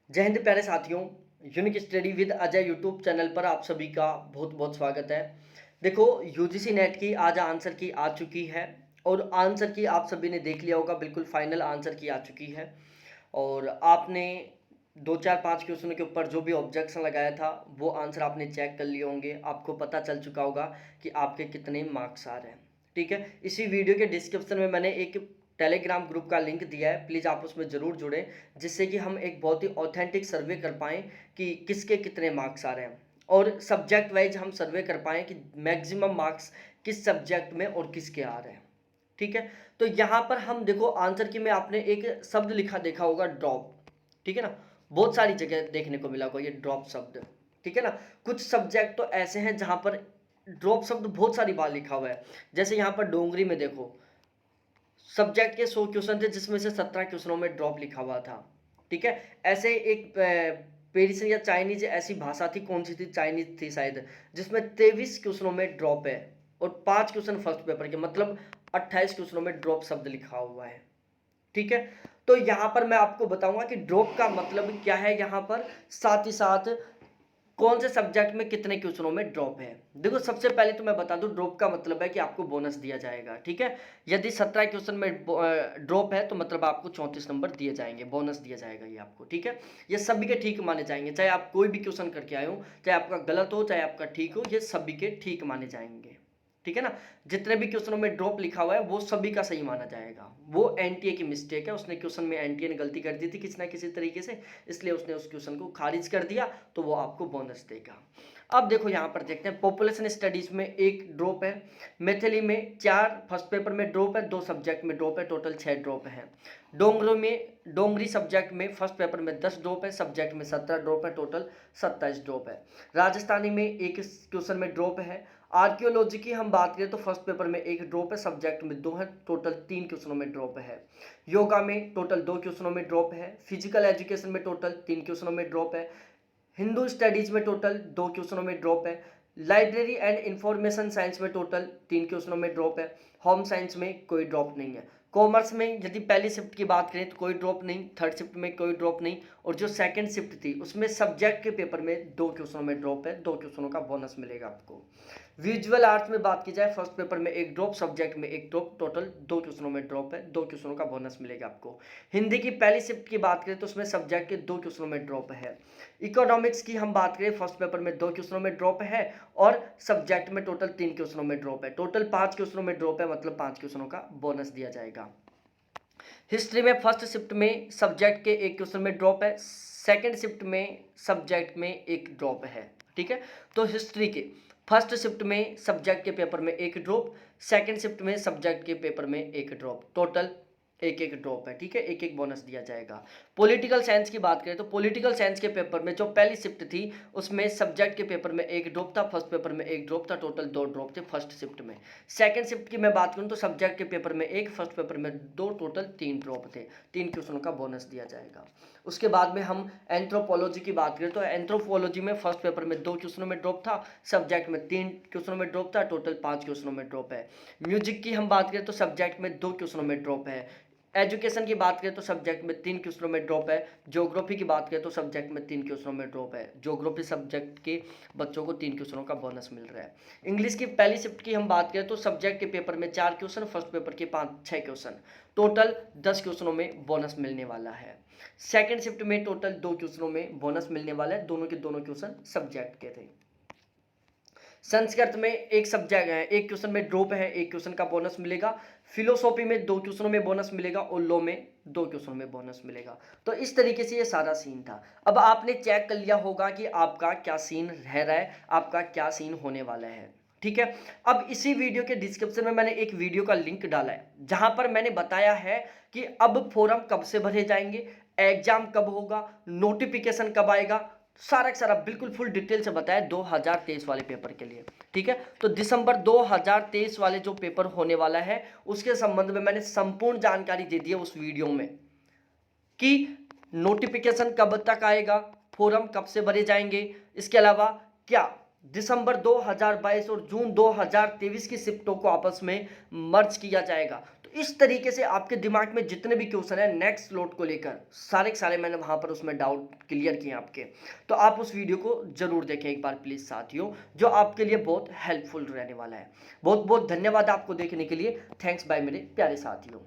जय हिंद प्यारे साथियों। Unique study with Ajay YouTube channel पर आप सभी का बहुत बहुत स्वागत है। देखो, यूजीसी नेट की आज आंसर की आ चुकी है और आंसर की आप सभी ने देख लिया होगा, बिल्कुल फाइनल आंसर की आ चुकी है। और आपने दो चार पाँच क्वेश्चन के ऊपर जो भी ऑब्जेक्शन लगाया था वो आंसर आपने चेक कर लिए होंगे, आपको पता चल चुका होगा कि आपके कितने मार्क्स आ रहे हैं। ठीक है, इसी वीडियो के डिस्क्रिप्शन में मैंने एक टेलीग्राम ग्रुप का लिंक दिया है, प्लीज़ आप उसमें ज़रूर जुड़ें, जिससे कि हम एक बहुत ही ऑथेंटिक सर्वे कर पाएँ कि किसके कितने मार्क्स आ रहे हैं और सब्जेक्ट वाइज हम सर्वे कर पाएँ कि मैक्सिमम मार्क्स किस सब्जेक्ट में और किसके आ रहे हैं। ठीक है, तो यहाँ पर हम देखो आंसर की में आपने एक शब्द लिखा देखा होगा, ड्रॉप। ठीक है ना, बहुत सारी जगह देखने को मिला होगा ये ड्रॉप शब्द। ठीक है ना, कुछ सब्जेक्ट तो ऐसे हैं जहाँ पर ड्रॉप शब्द बहुत सारी बार लिखा हुआ है। जैसे यहाँ पर डोंगरी में देखो, सब्जेक्ट के 100 क्वेश्चन थे जिसमें से 17 क्वेश्चनों में ड्रॉप लिखा हुआ था। ठीक है, ऐसे एक पेरिसियन या चाइनीज ऐसी भाषा थी, कौन सी थी, चाइनीज थी शायद, जिसमें 23 क्वेश्चनों में ड्रॉप है और 5 क्वेश्चन फर्स्ट पेपर के, मतलब 28 क्वेश्चनों में ड्रॉप शब्द लिखा हुआ है। ठीक है, तो यहाँ पर मैं आपको बताऊंगा कि ड्रॉप का मतलब क्या है यहाँ पर, साथ ही साथ कौन से सब्जेक्ट में कितने क्वेश्चनों में ड्रॉप है। देखो, सबसे पहले तो मैं बता दूं, ड्रॉप का मतलब है कि आपको बोनस दिया जाएगा। ठीक है, यदि 17 क्वेश्चन में ड्रॉप है तो मतलब आपको 34 नंबर दिए जाएंगे, बोनस दिया जाएगा ये आपको। ठीक है, ये सभी के ठीक माने जाएंगे, चाहे आप कोई भी क्वेश्चन करके आए हो, चाहे आपका गलत हो चाहे आपका ठीक हो, ये सभी के ठीक माने जाएंगे। ठीक है ना, जितने भी क्वेश्चनों में ड्रॉप लिखा हुआ है वो सभी का सही माना जाएगा। वो एनटीए की मिस्टेक है, उसने क्वेश्चन में एनटीए ने गलती कर दी थी किसी ना किसी तरीके से, इसलिए उसने उस क्वेश्चन को खारिज कर दिया, तो वो आपको बोनस देगा। अब देखो यहाँ पर देखते हैं, पॉपुलेशन स्टडीज में एक ड्रॉप है, मैथिली में 4 फर्स्ट पेपर में ड्रॉप है, 2 सब्जेक्ट में ड्रॉप है, टोटल 6 ड्रॉप है। डोंगरी सब्जेक्ट में फर्स्ट पेपर में 10 ड्रॉप है, सब्जेक्ट में 17 ड्रॉप है, टोटल 27 ड्रॉप है। राजस्थानी में एक क्वेश्चन में ड्रॉप है। आर्कियोलॉजी की हम बात करें तो फर्स्ट पेपर में एक ड्रॉप है, सब्जेक्ट में 2 है, टोटल 3 क्वेश्चनों में ड्रॉप है। योगा में टोटल 2 क्वेश्चनों में ड्रॉप है। फिजिकल एजुकेशन में टोटल 3 क्वेश्चनों में ड्रॉप है। हिंदू स्टडीज में टोटल 2 क्वेश्चनों में ड्रॉप है। लाइब्रेरी एंड इंफॉर्मेशन साइंस में टोटल 3 क्वेश्चनों में ड्रॉप है। होम साइंस में कोई ड्रॉप नहीं है। कॉमर्स में यदि पहली शिफ्ट की बात करें तो कोई ड्रॉप नहीं, थर्ड शिफ्ट में कोई ड्रॉप नहीं, और जो सेकंड शिफ्ट थी उसमें सब्जेक्ट के पेपर में 2 क्वेश्चनों में ड्रॉप है, 2 क्वेश्चनों का बोनस मिलेगा आपको। विजुअल आर्ट्स में बात की जाए, फर्स्ट पेपर में एक ड्रॉप, सब्जेक्ट में एक ड्रॉप, टोटल 2 क्वेश्चनों में ड्रॉप है, 2 क्वेश्चनों का बोनस मिलेगा आपको। हिंदी की पहली शिफ्ट की बात करें तो उसमें सब्जेक्ट के 2 क्वेश्चनों में ड्रॉप है। इकोनॉमिक्स की हम बात करें, फर्स्ट पेपर में 2 क्वेश्चनों में ड्रॉप है और सब्जेक्ट में टोटल 3 क्वेश्चनों में ड्रॉप है, टोटल 5 क्वेश्चनों में ड्रॉप है, मतलब 5 क्वेश्चनों का बोनस दिया जाएगा। हिस्ट्री में फर्स्ट शिफ्ट में सब्जेक्ट के एक क्वेश्चन में ड्रॉप है, सेकंड शिफ्ट में सब्जेक्ट में एक ड्रॉप है। ठीक है, तो हिस्ट्री के फर्स्ट शिफ्ट में सब्जेक्ट के पेपर में एक ड्रॉप, सेकंड शिफ्ट में सब्जेक्ट के पेपर में एक ड्रॉप, टोटल एक एक ड्रॉप है। ठीक है, एक एक बोनस दिया जाएगा। पॉलिटिकल साइंस की बात करें तो पॉलिटिकल साइंस के पेपर में जो पहली शिफ्ट थी उसमें सब्जेक्ट के पेपर में एक ड्रॉप था, फर्स्ट पेपर में एक ड्रॉप था, टोटल 2 ड्रॉप थे फर्स्ट शिफ्ट में। सेकंड शिफ्ट की मैं बात करूं तो सब्जेक्ट के पेपर में एक, फर्स्ट पेपर में 2, टोटल 3 ड्रॉप थे, 3 क्वेश्चनों का बोनस दिया जाएगा। उसके बाद में हम एंथ्रोपोलॉजी की बात करें तो एंथ्रोपोलॉजी में फर्स्ट पेपर में 2 क्वेश्चनों में ड्रॉप था, सब्जेक्ट में 3 क्वेश्चनों में ड्रॉप था, टोटल 5 क्वेश्चनों में ड्रॉप है। म्यूजिक की हम बात करें तो सब्जेक्ट में 2 क्वेश्चनों में ड्रॉप है। एजुकेशन की बात करें तो सब्जेक्ट में 3 क्वेश्चनों में ड्रॉप है। ज्योग्राफी की बात करें तो सब्जेक्ट में 3 क्वेश्चनों में ड्रॉप है, ज्योग्राफी सब्जेक्ट के बच्चों को 3 क्वेश्चनों का बोनस मिल रहा है। इंग्लिश की पहली शिफ्ट की हम बात करें तो सब्जेक्ट के पेपर में 4 क्वेश्चन, फर्स्ट पेपर के 6 क्वेश्चन, टोटल 10 क्वेश्चनों में बोनस मिलने वाला है। सेकेंड शिफ्ट में टोटल 2 क्वेश्चनों में बोनस मिलने वाला है, दोनों के दोनों क्वेश्चन सब्जेक्ट के थे। संस्कृत में एक सब्जेक्ट है, एक क्वेश्चन में ड्रॉप है, एक क्वेश्चन का बोनस मिलेगा। फिलोसॉफी में 2 क्वेश्चनों में बोनस मिलेगा और लॉ में 2 क्वेश्चनों में बोनस मिलेगा। तो इस तरीके से ये सारा सीन था। अब आपने चेक कर लिया होगा कि आपका क्या सीन रह रहा है, आपका क्या सीन होने वाला है। ठीक है, अब इसी वीडियो के डिस्क्रिप्शन में मैंने एक वीडियो का लिंक डाला है जहां पर मैंने बताया है कि अब फॉर्म कब से भरे जाएंगे, एग्जाम कब होगा, नोटिफिकेशन कब आएगा, सारा का सारा बिल्कुल फुल डिटेल से बताया 2023 वाले पेपर के लिए। ठीक है, तो दिसंबर 2023 वाले जो पेपर होने वाला है उसके संबंध में मैंने संपूर्ण जानकारी दे दी है उस वीडियो में, कि नोटिफिकेशन कब तक आएगा, फॉर्म कब से भरे जाएंगे, इसके अलावा क्या दिसंबर 2022 और जून 2023 की शिफ्टों को आपस में मर्ज किया जाएगा। तो तो इस तरीके से आपके दिमाग में जितने भी क्वेश्चन है नेक्स्ट स्लॉट को लेकर सारे के सारे मैंने वहाँ पर उसमें डाउट क्लियर किए आपके। तो आप उस वीडियो को जरूर देखें एक बार प्लीज़ साथियों, जो आपके लिए बहुत हेल्पफुल रहने वाला है। बहुत बहुत धन्यवाद आपको देखने के लिए। थैंक्स बाय मेरे प्यारे साथियों।